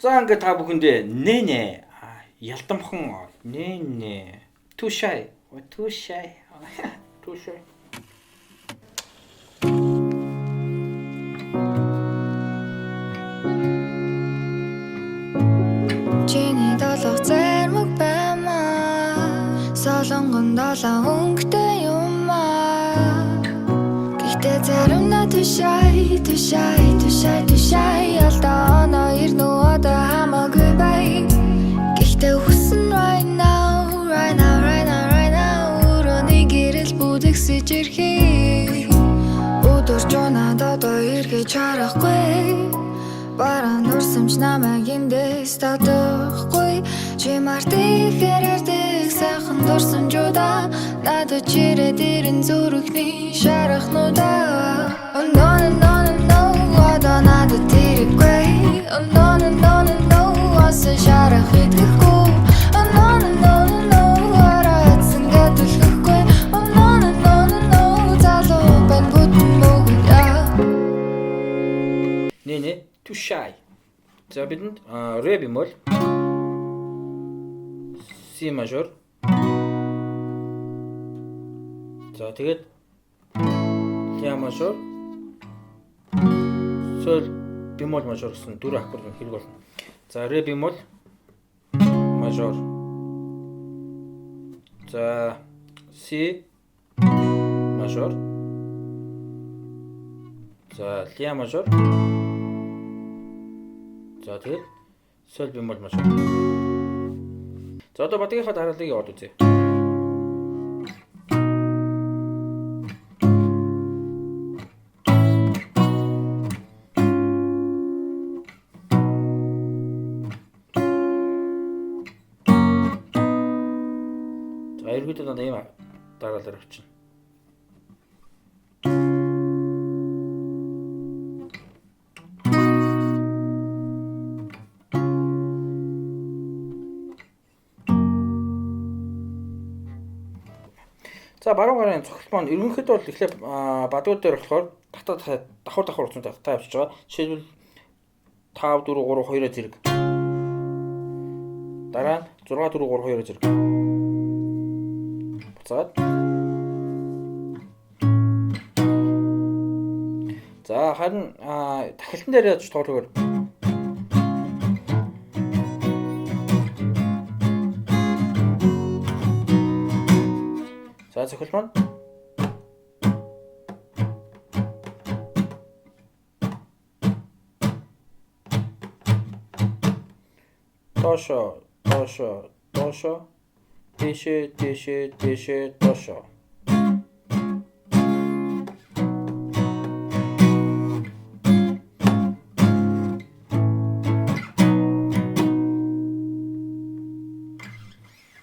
За ингээд та бүхэндээ нэ ялдамхан нэ too shy too shy too shy. Чиний долох зэрмэг баймаа солонгон долоо өнгөтэй юм аа. Гэхдээ заримдаа too shy алдаа оноо ирнэ одоо хамаагүй бай. Гэхдээ хүснэ right now өрөөний гэрэл бүдэгсэж ирхий. Өдөрч унаад одоо эргэж харахгүй. Бараа нурсамж намайг эндээс татахгүй. Чи мартих ярддаг сайхан дурсамжуудаа надад чирээд ирэн зүрхний шарахнуудаа. Oh no одоо надад тэрэггүй. Oh no асан шарах идэхгүй. Oh no араадсан гэдэлхэхгүй. Oh no залуу бэн бүтэн бөгөөд. Нэ too shy. За бидэнд ре бемоль, си мажор. За тэгээд ля мажор, соль бемоль мажор гэсэн дөрвөн аккорд хэрэг болно. За ре бемоль, мажор. За си мажор. За ля мажор. За тэгээд соль бемоль мажор. За одоо батгийнхаа дарааллыг яваад үзье. За эргүүлээд надад ийм дараалал авчихна. За баруун гарын цогцол маань ерөнхийдөө бол эхлээд бадгууд дээр болохоор давхар утастай татаа явчихж байгаа. Жишээлбэл 5 4 3 2-оор зэрэг. Дараа нь 6 4 3 2-оор зэрэг. Буцаад. За харин тахилтан дээр яаж тоглохоор за цохол маань дошо дээшээ дошо.